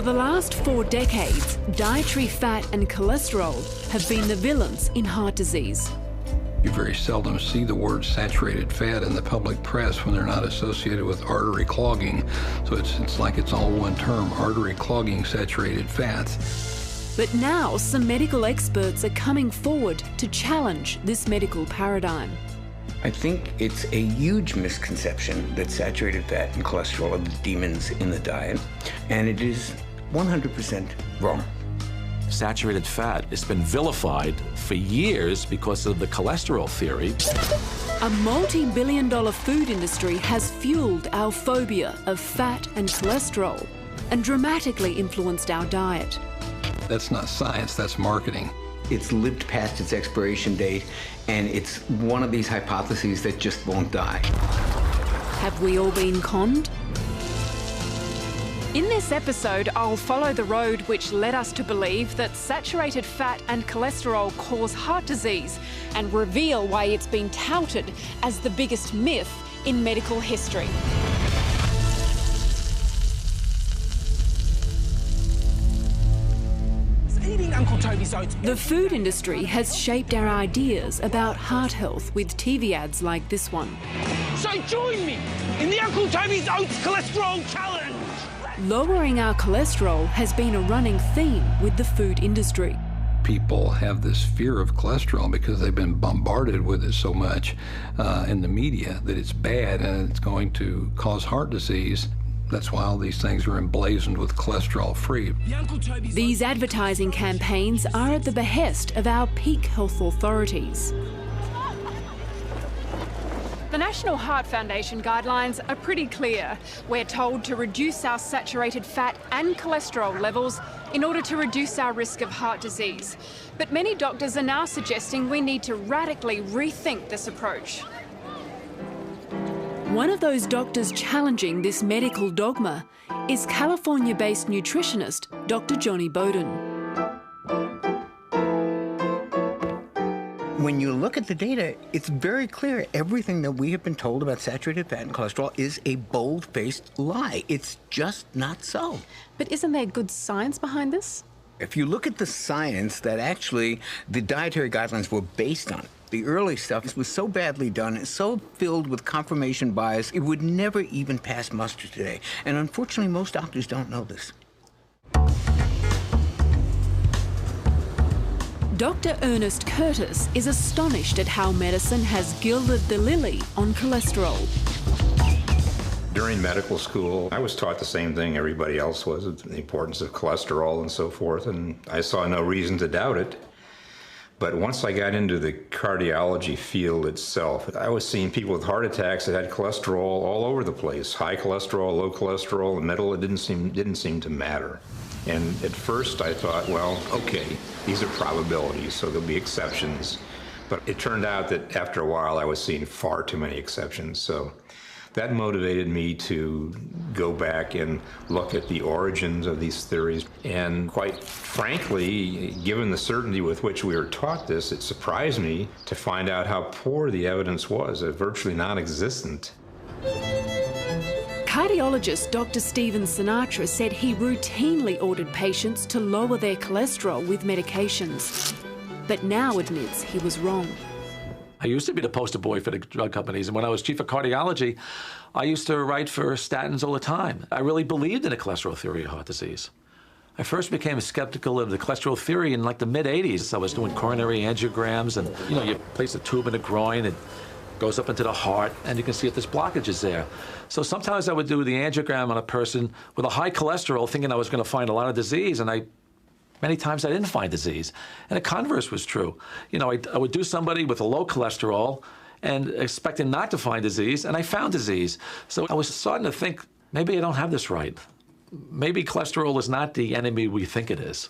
For the last 4 decades, dietary fat and cholesterol have been the villains in heart disease. You very seldom see the word saturated fat in the public press when they're not associated with artery clogging. So it's like it's all one term, artery clogging saturated fats. But now some medical experts are coming forward to challenge this medical paradigm. I think it's a huge misconception that saturated fat and cholesterol are the demons in the diet, and it is 100% wrong. Saturated fat has been vilified for years because of the cholesterol theory. A multi-billion-dollar food industry has fueled our phobia of fat and cholesterol and dramatically influenced our diet. That's not science, that's marketing. It's lived past its expiration date, and it's one of these hypotheses that just won't die. Have we all been conned? In this episode, I'll follow the road which led us to believe that saturated fat and cholesterol cause heart disease and reveal why it's been touted as the biggest myth in medical history. The food industry has shaped our ideas about heart health with TV ads like this one. So join me in the Uncle Toby's Oats Cholesterol Challenge! Lowering our cholesterol has been a running theme with the food industry. People have this fear of cholesterol because they've been bombarded with it so much in the media that it's bad and it's going to cause heart disease. That's why all these things are emblazoned with cholesterol-free. These advertising campaigns are at the behest of our peak health authorities. The National Heart Foundation guidelines are pretty clear. We're told to reduce our saturated fat and cholesterol levels in order to reduce our risk of heart disease. But many doctors are now suggesting we need to radically rethink this approach. One of those doctors challenging this medical dogma is California-based nutritionist Dr. Johnny Bowden. When you look at the data, it's very clear everything that we have been told about saturated fat and cholesterol is a bold-faced lie. It's just not so. But isn't there good science behind this? If you look at the science that actually the dietary guidelines were based on, the early stuff was so badly done, and so filled with confirmation bias, it would never even pass muster today. And unfortunately, most doctors don't know this. Dr. Ernest Curtis is astonished at how medicine has gilded the lily on cholesterol. During medical school, I was taught the same thing everybody else was, the importance of cholesterol and so forth, and I saw no reason to doubt it. But once I got into the cardiology field itself, I was seeing people with heart attacks that had cholesterol all over the place. High cholesterol, low cholesterol, the middle, it didn't seem to matter. And at first I thought, well, okay, these are probabilities, so there'll be exceptions. But it turned out that after a while I was seeing far too many exceptions. So that motivated me to go back and look at the origins of these theories. And quite frankly, given the certainty with which we were taught this, it surprised me to find out how poor the evidence was, virtually non-existent. Cardiologist Dr. Stephen Sinatra said he routinely ordered patients to lower their cholesterol with medications, but now admits he was wrong. I used to be the poster boy for the drug companies, and when I was chief of cardiology, I used to write for statins all the time. I really believed in the cholesterol theory of heart disease. I first became skeptical of the cholesterol theory in like the mid-'80s. I was doing coronary angiograms, and you place a tube in the groin, it goes up into the heart, and you can see if there's blockages there. So sometimes I would do the angiogram on a person with a high cholesterol, thinking I was going to find a lot of disease, and many times I didn't find disease. And the converse was true. I would do somebody with a low cholesterol and expecting not to find disease, and I found disease. So I was starting to think, maybe I don't have this right. Maybe cholesterol is not the enemy we think it is.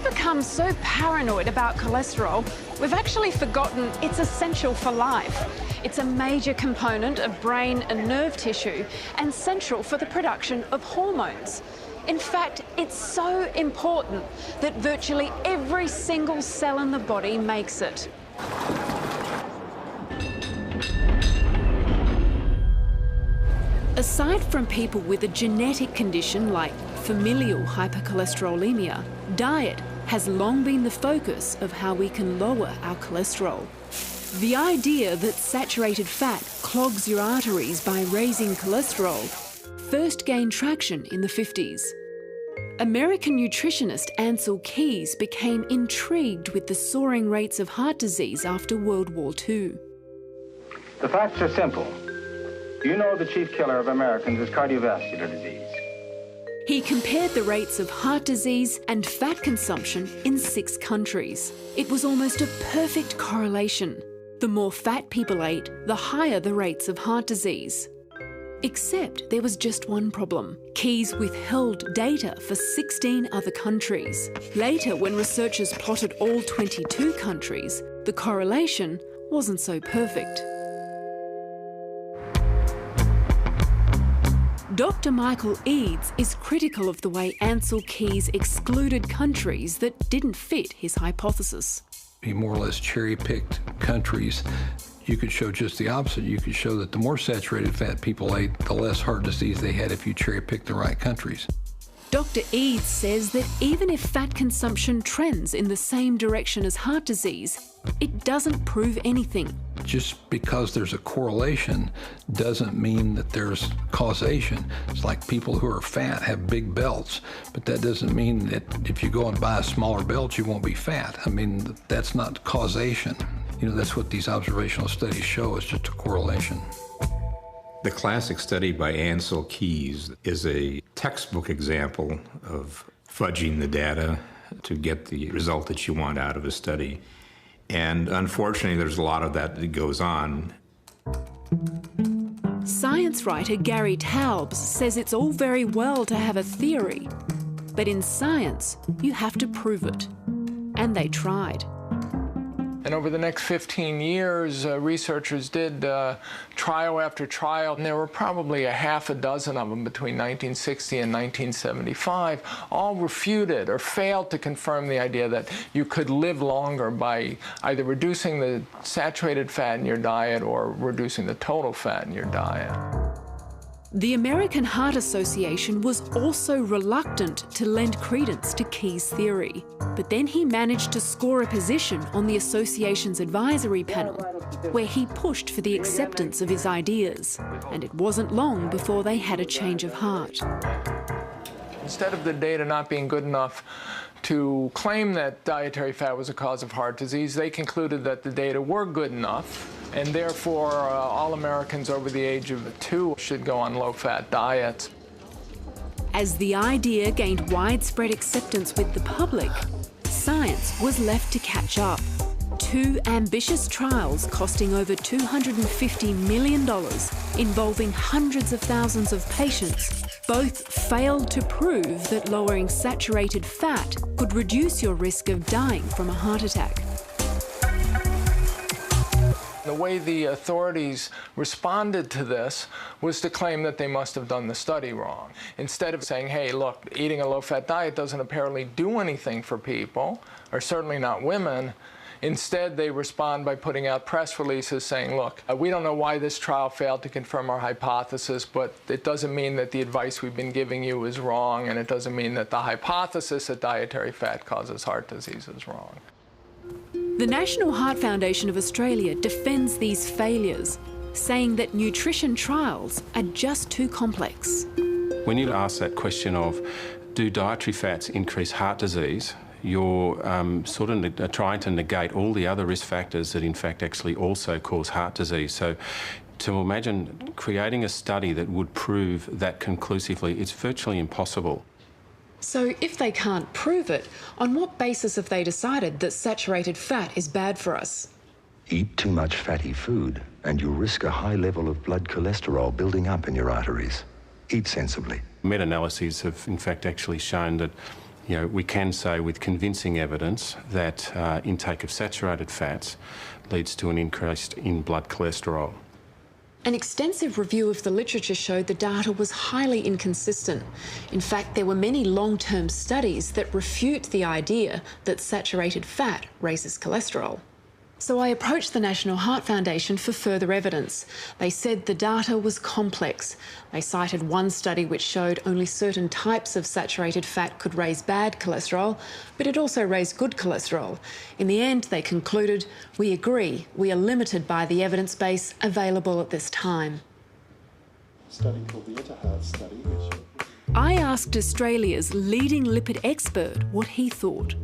Become so paranoid about cholesterol, we've actually forgotten it's essential for life. It's a major component of brain and nerve tissue and central for the production of hormones. In fact, it's so important that virtually every single cell in the body makes it. Aside from people with a genetic condition like familial hypercholesterolemia, diet has long been the focus of how we can lower our cholesterol. The idea that saturated fat clogs your arteries by raising cholesterol first gained traction in the 50s. American nutritionist Ancel Keys became intrigued with the soaring rates of heart disease after World War II. The facts are simple. You know the chief killer of Americans is cardiovascular disease. He compared the rates of heart disease and fat consumption in 6 countries. It was almost a perfect correlation. The more fat people ate, the higher the rates of heart disease. Except there was just one problem. Keys withheld data for 16 other countries. Later, when researchers plotted all 22 countries, the correlation wasn't so perfect. Dr. Michael Eads is critical of the way Ancel Keys excluded countries that didn't fit his hypothesis. He more or less cherry-picked countries. You could show just the opposite. You could show that the more saturated fat people ate, the less heart disease they had if you cherry-picked the right countries. Dr. Eads says that even if fat consumption trends in the same direction as heart disease, it doesn't prove anything. Just because there's a correlation doesn't mean that there's causation. It's like people who are fat have big belts, but that doesn't mean that if you go and buy a smaller belt, you won't be fat. I mean, that's not causation. You know, that's what these observational studies show, is just a correlation. The classic study by Ancel Keys is a textbook example of fudging the data to get the result that you want out of a study. And unfortunately, there's a lot of that goes on. Science writer Gary Taubes says it's all very well to have a theory, but in science, you have to prove it. And they tried. And over the next 15 years, researchers did trial after trial, and there were probably a half a dozen of them between 1960 and 1975, all refuted or failed to confirm the idea that you could live longer by either reducing the saturated fat in your diet or reducing the total fat in your diet. The American Heart Association was also reluctant to lend credence to Keys' theory, but then he managed to score a position on the association's advisory panel, where he pushed for the acceptance of his ideas, and it wasn't long before they had a change of heart. Instead of the data not being good enough to claim that dietary fat was a cause of heart disease, they concluded that the data were good enough, and therefore all Americans over the age of 2 should go on low-fat diets. As the idea gained widespread acceptance with the public, science was left to catch up. 2 ambitious trials costing over $250 million, involving hundreds of thousands of patients, both failed to prove that lowering saturated fat could reduce your risk of dying from a heart attack. The way the authorities responded to this was to claim that they must have done the study wrong. Instead of saying, hey, look, eating a low-fat diet doesn't apparently do anything for people, or certainly not women, instead they respond by putting out press releases saying, look, we don't know why this trial failed to confirm our hypothesis, but it doesn't mean that the advice we've been giving you is wrong, and it doesn't mean that the hypothesis that dietary fat causes heart disease is wrong. The National Heart Foundation of Australia defends these failures, saying that nutrition trials are just too complex. When you ask that question of, do dietary fats increase heart disease, you're sort of trying to negate all the other risk factors that in fact actually also cause heart disease. So to imagine creating a study that would prove that conclusively, it's virtually impossible. So if they can't prove it, on what basis have they decided that saturated fat is bad for us? Eat too much fatty food and you risk a high level of blood cholesterol building up in your arteries. Eat sensibly. Meta-analyses have in fact actually shown that we can say with convincing evidence that intake of saturated fats leads to an increase in blood cholesterol. An extensive review of the literature showed the data was highly inconsistent. In fact, there were many long-term studies that refute the idea that saturated fat raises cholesterol. So I approached the National Heart Foundation for further evidence. They said the data was complex. They cited one study which showed only certain types of saturated fat could raise bad cholesterol, but it also raised good cholesterol. In the end, they concluded, we agree, we are limited by the evidence base available at this time. A study called the Heart study. I asked Australia's leading lipid expert what he thought.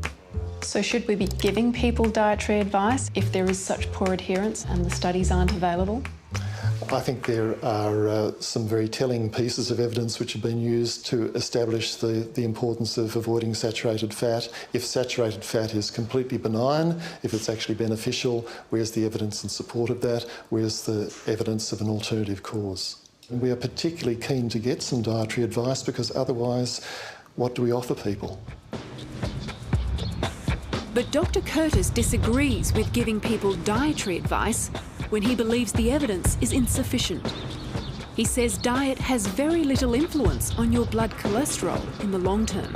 So should we be giving people dietary advice if there is such poor adherence and the studies aren't available? I think there are some very telling pieces of evidence which have been used to establish the importance of avoiding saturated fat. If saturated fat is completely benign, if it's actually beneficial, where's the evidence in support of that? Where's the evidence of an alternative cause? And we are particularly keen to get some dietary advice because otherwise, what do we offer people? But Dr. Curtis disagrees with giving people dietary advice when he believes the evidence is insufficient. He says diet has very little influence on your blood cholesterol in the long term.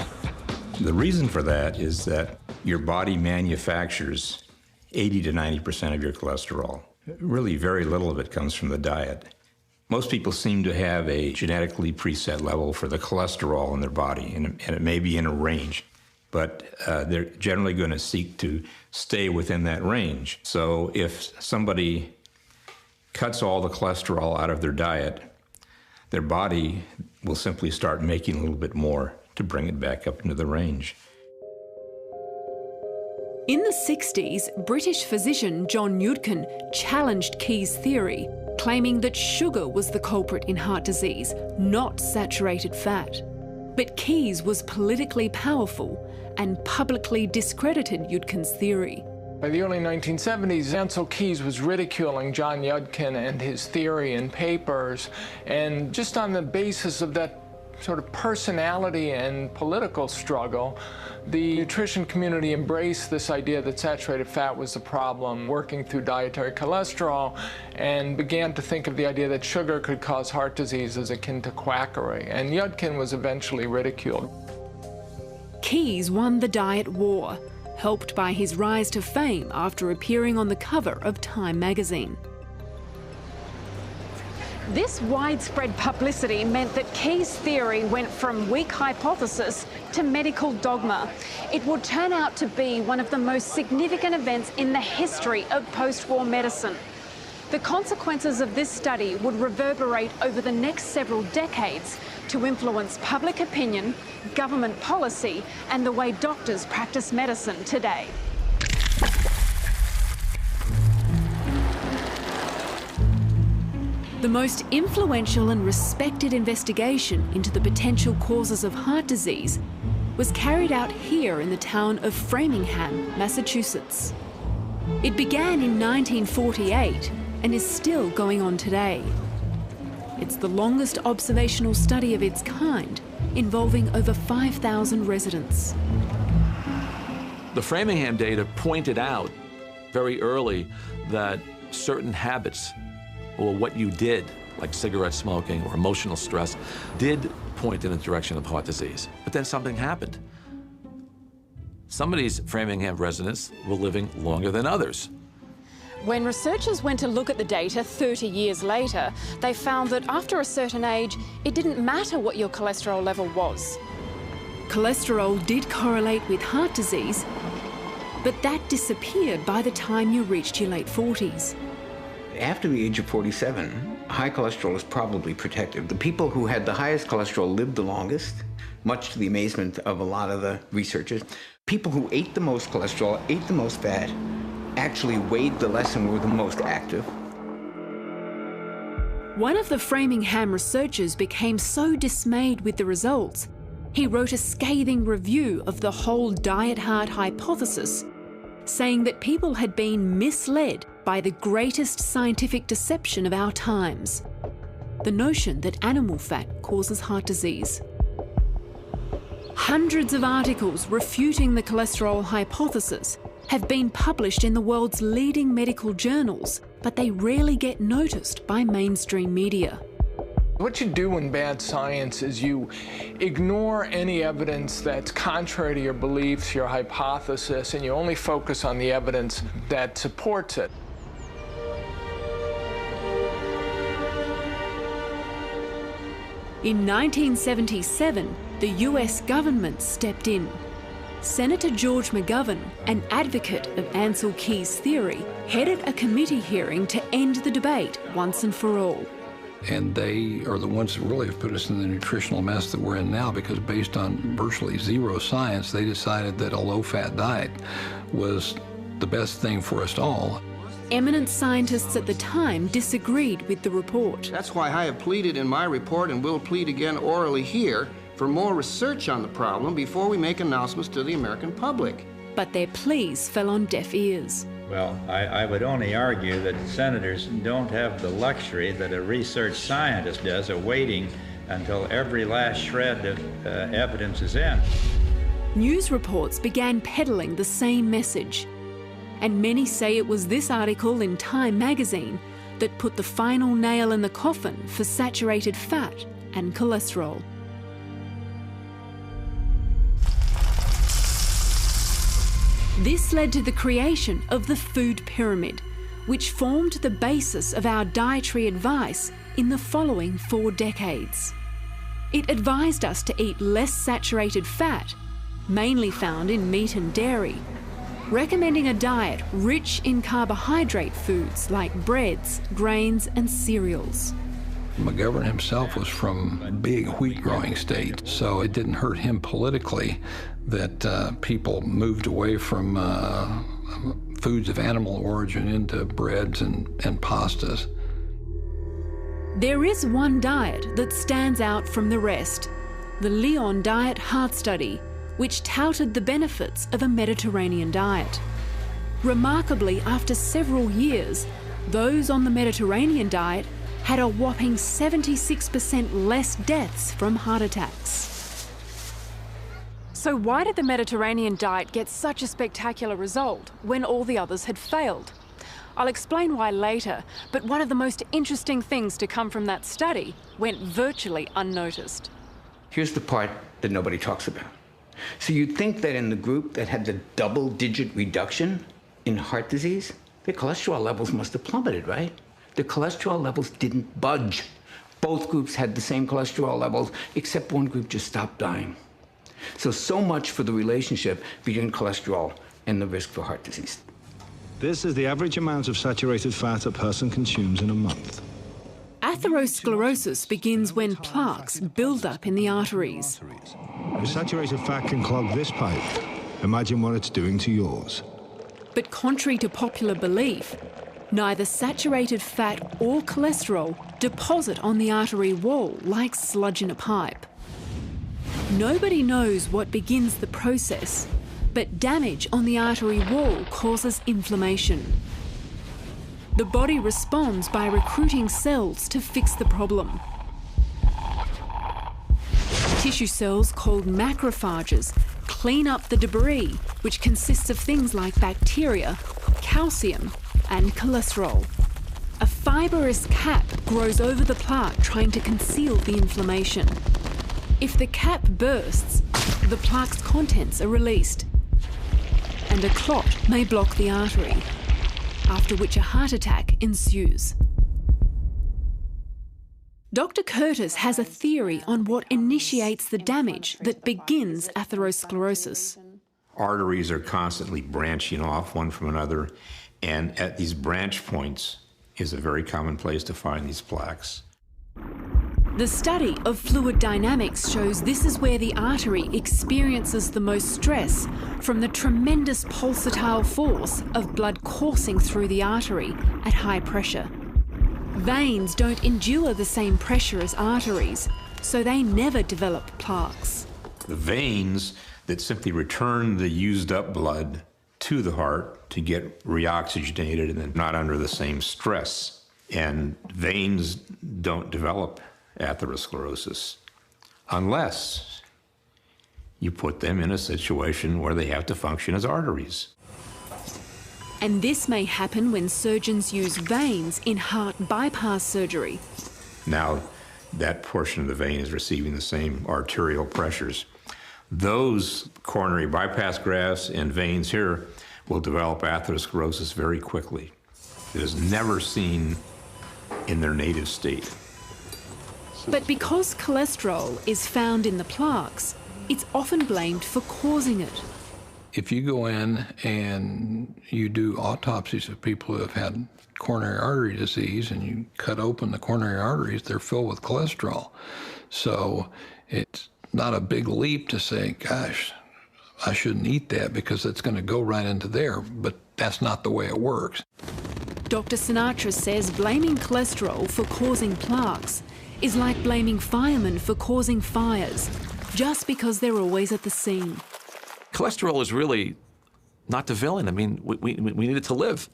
The reason for that is that your body manufactures 80 to 90% of your cholesterol. Really, very little of it comes from the diet. Most people seem to have a genetically preset level for the cholesterol in their body, and it may be in a range. But they're generally going to seek to stay within that range. So if somebody cuts all the cholesterol out of their diet, their body will simply start making a little bit more to bring it back up into the range. In the 60s, British physician John Yudkin challenged Key's theory, claiming that sugar was the culprit in heart disease, not saturated fat. But Keyes was politically powerful and publicly discredited Yudkin's theory. By the early 1970s, Ancel Keys was ridiculing John Yudkin and his theory in papers, and just on the basis of that sort of personality and political struggle, the nutrition community embraced this idea that saturated fat was the problem, working through dietary cholesterol, and began to think of the idea that sugar could cause heart disease as akin to quackery. And Yudkin was eventually ridiculed. Keyes won the diet war, helped by his rise to fame after appearing on the cover of Time magazine. This widespread publicity meant that Key's theory went from weak hypothesis to medical dogma. It would turn out to be one of the most significant events in the history of post-war medicine. The consequences of this study would reverberate over the next several decades to influence public opinion, government policy, and the way doctors practice medicine today. The most influential and respected investigation into the potential causes of heart disease was carried out here in the town of Framingham, Massachusetts. It began in 1948 and is still going on today. It's the longest observational study of its kind, involving over 5,000 residents. The Framingham data pointed out very early that certain habits, or what you did, like cigarette smoking or emotional stress, did point in the direction of heart disease. But then something happened. Some of these Framingham residents were living longer than others. When researchers went to look at the data 30 years later, they found that after a certain age, it didn't matter what your cholesterol level was. Cholesterol did correlate with heart disease, but that disappeared by the time you reached your late 40s. After the age of 47, high cholesterol is probably protective. The people who had the highest cholesterol lived the longest, much to the amazement of a lot of the researchers. People who ate the most cholesterol, ate the most fat, actually weighed the less and were the most active. One of the Framingham researchers became so dismayed with the results, he wrote a scathing review of the whole diet heart hypothesis, saying that people had been misled by the greatest scientific deception of our times, the notion that animal fat causes heart disease. Hundreds of articles refuting the cholesterol hypothesis have been published in the world's leading medical journals, but they rarely get noticed by mainstream media. What you do in bad science is you ignore any evidence that's contrary to your beliefs, your hypothesis, and you only focus on the evidence that supports it. In 1977, the US government stepped in. Senator George McGovern, an advocate of Ansel Keys' theory, headed a committee hearing to end the debate once and for all. And they are the ones that really have put us in the nutritional mess that we're in now, because based on virtually zero science, they decided that a low-fat diet was the best thing for us all. Eminent scientists at the time disagreed with the report. That's why I have pleaded in my report, and will plead again orally here, for more research on the problem before we make announcements to the American public. But their pleas fell on deaf ears. Well, I would only argue that senators don't have the luxury that a research scientist does of waiting until every last shred of evidence is in. News reports began peddling the same message. And many say it was this article in Time magazine that put the final nail in the coffin for saturated fat and cholesterol. This led to the creation of the food pyramid, which formed the basis of our dietary advice in the following 4 decades. It advised us to eat less saturated fat, mainly found in meat and dairy, recommending a diet rich in carbohydrate foods like breads, grains and cereals. McGovern himself was from a big wheat-growing state, so it didn't hurt him politically that people moved away from foods of animal origin into breads and pastas. There is one diet that stands out from the rest, the Lyon Diet Heart Study, which touted the benefits of a Mediterranean diet. Remarkably, after several years, those on the Mediterranean diet had a whopping 76% less deaths from heart attacks. So why did the Mediterranean diet get such a spectacular result when all the others had failed? I'll explain why later, but one of the most interesting things to come from that study went virtually unnoticed. Here's the part that nobody talks about. So you'd think that in the group that had the double-digit reduction in heart disease, their cholesterol levels must have plummeted, right? The cholesterol levels didn't budge. Both groups had the same cholesterol levels, except one group just stopped dying. So much for the relationship between cholesterol and the risk for heart disease. This is the average amount of saturated fat a person consumes in a month. Atherosclerosis begins when plaques build up in the arteries. If saturated fat can clog this pipe, imagine what it's doing to yours. But contrary to popular belief, neither saturated fat or cholesterol deposit on the artery wall like sludge in a pipe. Nobody knows what begins the process, but damage on the artery wall causes inflammation. The body responds by recruiting cells to fix the problem. Tissue cells called macrophages clean up the debris, which consists of things like bacteria, calcium, and cholesterol. A fibrous cap grows over the plaque, trying to conceal the inflammation. If the cap bursts, the plaque's contents are released, and a clot may block the artery, after which a heart attack ensues. Dr. Curtis has a theory on what initiates the damage that begins atherosclerosis. Arteries are constantly branching off one from another, and at these branch points is a very common place to find these plaques. The study of fluid dynamics shows this is where the artery experiences the most stress from the tremendous pulsatile force of blood coursing through the artery at high pressure. Veins don't endure the same pressure as arteries, so they never develop plaques. The veins that simply return the used up blood to the heart to get reoxygenated and then not under the same stress. And veins don't develop atherosclerosis unless you put them in a situation where they have to function as arteries. And this may happen when surgeons use veins in heart bypass surgery. Now, that portion of the vein is receiving the same arterial pressures. Those coronary bypass grafts and veins here will develop atherosclerosis very quickly. It is never seen in their native state. But because cholesterol is found in the plaques, it's often blamed for causing it. If you go in and you do autopsies of people who have had coronary artery disease and you cut open the coronary arteries, they're filled with cholesterol. So it's not a big leap to say, gosh, I shouldn't eat that because it's going to go right into there, but that's not the way it works. Dr. Sinatra says blaming cholesterol for causing plaques is like blaming firemen for causing fires, just because they're always at the scene. Cholesterol is really not the villain. I mean, we need it to live.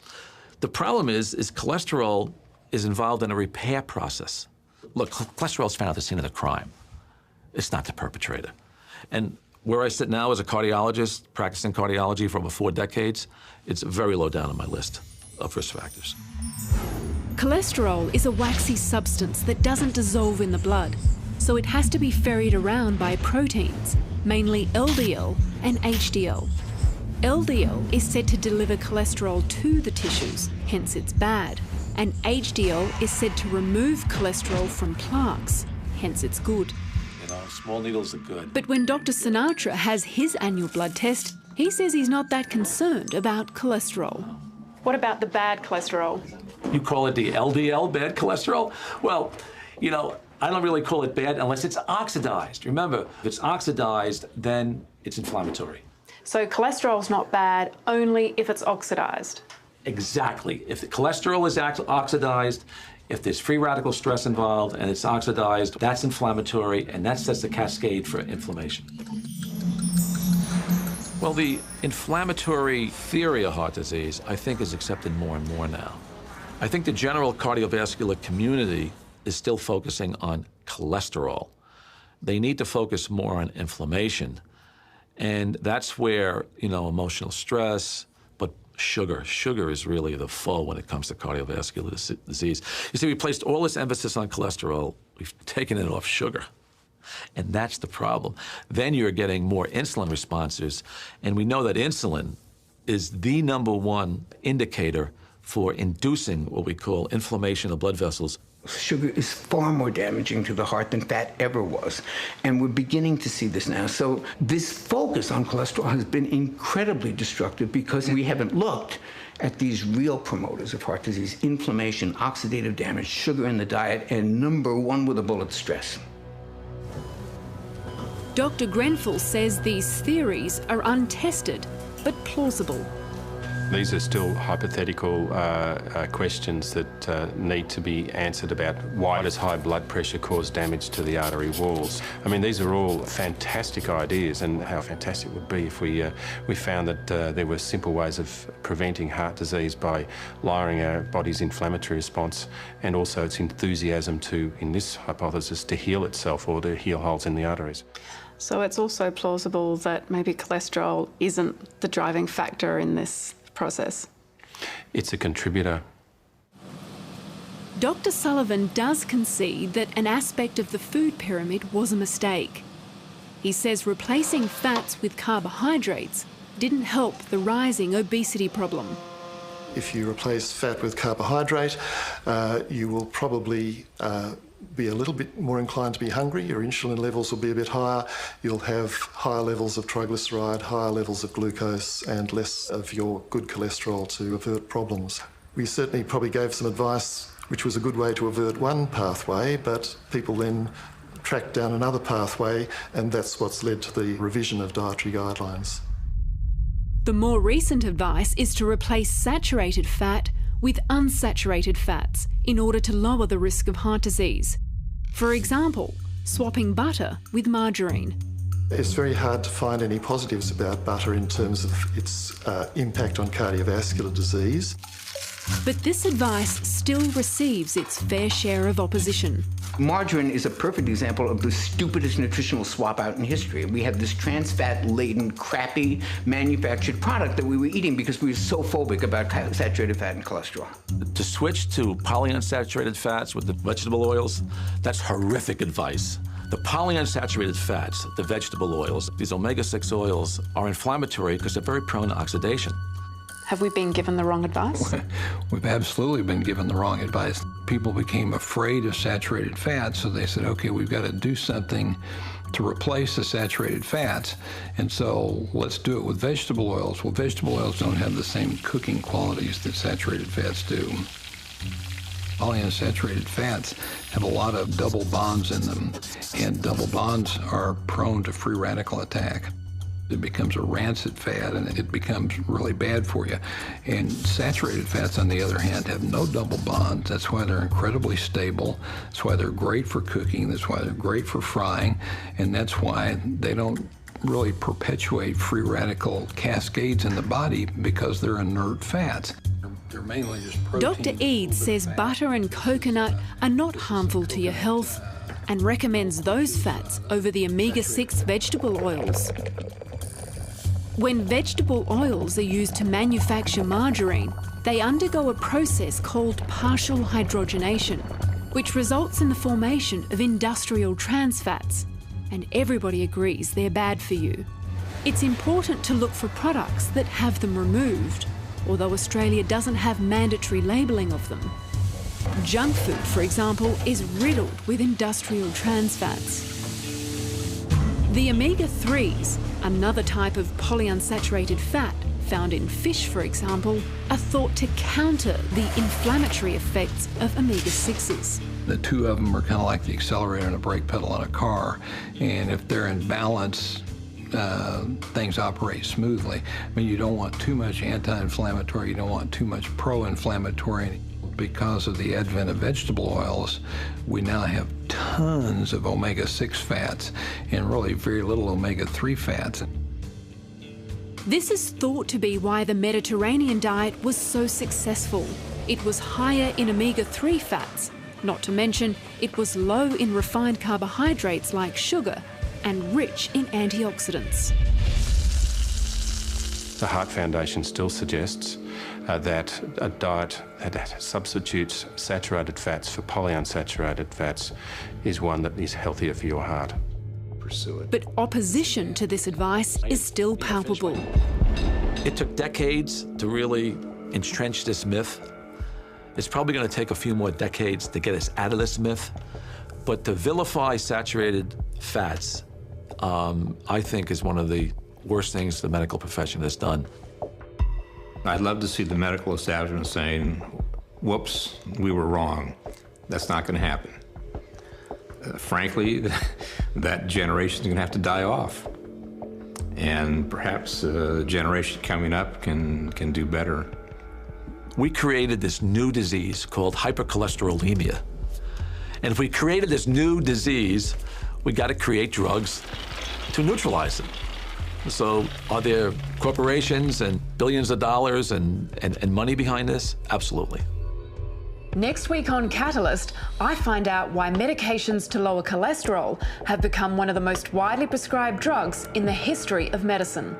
The problem is cholesterol is involved in a repair process. Look, cholesterol is found at the scene of the crime. It's not the perpetrator. And where I sit now as a cardiologist, practicing cardiology for over 4 decades, it's very low down on my list of risk factors. Cholesterol is a waxy substance that doesn't dissolve in the blood, so it has to be ferried around by proteins, mainly LDL and HDL. LDL is said to deliver cholesterol to the tissues, hence it's bad, and HDL is said to remove cholesterol from plaques, hence it's good. You know, small needles are good. But when Dr. Sinatra has his annual blood test, he says he's not that concerned about cholesterol. What about the bad cholesterol? You call it the LDL, bad cholesterol? Well, you know, I don't really call it bad unless it's oxidized. Remember, if it's oxidized, then it's inflammatory. So cholesterol's not bad only if it's oxidized? Exactly. If the cholesterol is oxidized, if there's free radical stress involved and it's oxidized, that's inflammatory, and that sets the cascade for inflammation. Well, the inflammatory theory of heart disease, I think, is accepted more and more now. I think the general cardiovascular community is still focusing on cholesterol. They need to focus more on inflammation. And that's where, you know, emotional stress, but sugar is really the foe when it comes to cardiovascular disease. You see, we placed all this emphasis on cholesterol, we've taken it off sugar. And that's the problem. Then you're getting more insulin responses, and we know that insulin is the #1 indicator for inducing what we call inflammation of blood vessels. Sugar is far more damaging to the heart than fat ever was, and we're beginning to see this now. So this focus on cholesterol has been incredibly destructive because we haven't looked at these real promoters of heart disease: inflammation, oxidative damage, sugar in the diet, and #1 with a bullet, stress. Dr. Grenfell says these theories are untested, but plausible. These are still hypothetical questions that need to be answered about why does high blood pressure cause damage to the artery walls. I mean, these are all fantastic ideas, and how fantastic it would be if we found that there were simple ways of preventing heart disease by lowering our body's inflammatory response and also its enthusiasm to, in this hypothesis, to heal itself or to heal holes in the arteries. So it's also plausible that maybe cholesterol isn't the driving factor in this process. It's a contributor. Dr. Sullivan does concede that an aspect of the food pyramid was a mistake. He says replacing fats with carbohydrates didn't help the rising obesity problem. If you replace fat with carbohydrate, you will probably be a little bit more inclined to be hungry. Your insulin levels will be a bit higher. You'll have higher levels of triglyceride, higher levels of glucose, and less of your good cholesterol to avert problems. We certainly probably gave some advice which was a good way to avert one pathway, but people then tracked down another pathway, and that's what's led to the revision of dietary guidelines. The more recent advice is to replace saturated fat with unsaturated fats in order to lower the risk of heart disease. For example, swapping butter with margarine. It's very hard to find any positives about butter in terms of its impact on cardiovascular disease. But this advice still receives its fair share of opposition. Margarine is a perfect example of the stupidest nutritional swap out in history. We had this trans fat-laden, crappy, manufactured product that we were eating because we were so phobic about saturated fat and cholesterol. To switch to polyunsaturated fats with the vegetable oils, that's horrific advice. The polyunsaturated fats, the vegetable oils, these omega-6 oils are inflammatory because they're very prone to oxidation. Have we been given the wrong advice? We've absolutely been given the wrong advice. People became afraid of saturated fats, so they said, okay, we've got to do something to replace the saturated fats, and so let's do it with vegetable oils. Well, vegetable oils don't have the same cooking qualities that saturated fats do. Polyunsaturated fats have a lot of double bonds in them, and double bonds are prone to free radical attack. It becomes a rancid fat, and it becomes really bad for you. And saturated fats, on the other hand, have no double bonds. That's why they're incredibly stable. That's why they're great for cooking. That's why they're great for frying. And that's why they don't really perpetuate free radical cascades in the body, because they're inert fats. They're mainly just protein. Dr. Eads says butter and coconut are not harmful to your health and recommends those fats over the omega-6 vegetable oils. When vegetable oils are used to manufacture margarine, they undergo a process called partial hydrogenation, which results in the formation of industrial trans fats, and everybody agrees they're bad for you. It's important to look for products that have them removed, although Australia doesn't have mandatory labelling of them. Junk food, for example, is riddled with industrial trans fats. The omega-3s, another type of polyunsaturated fat found in fish, for example, are thought to counter the inflammatory effects of omega-6s. The two of them are kind of like the accelerator and a brake pedal on a car, and if they're in balance, things operate smoothly. I mean, you don't want too much anti-inflammatory, you don't want too much pro-inflammatory. Because of the advent of vegetable oils, we now have tons of omega-6 fats and really very little omega-3 fats. This is thought to be why the Mediterranean diet was so successful. It was higher in omega-3 fats, not to mention it was low in refined carbohydrates like sugar and rich in antioxidants. The Heart Foundation still suggests that a diet that substitutes saturated fats for polyunsaturated fats is one that is healthier for your heart. Pursue it. But opposition to this advice is still palpable. It took decades to really entrench this myth. It's probably going to take a few more decades to get us out of this myth. But to vilify saturated fats, I think is one of the worst things the medical profession has done. I'd love to see the medical establishment saying, whoops, we were wrong. That's not going to happen. Frankly, that generation is going to have to die off. And perhaps the generation coming up can do better. We created this new disease called hypercholesterolemia. And if we created this new disease, we got to create drugs to neutralize it. So are there corporations and billions of dollars and money behind this? Absolutely. Next week on Catalyst, I find out why medications to lower cholesterol have become one of the most widely prescribed drugs in the history of medicine.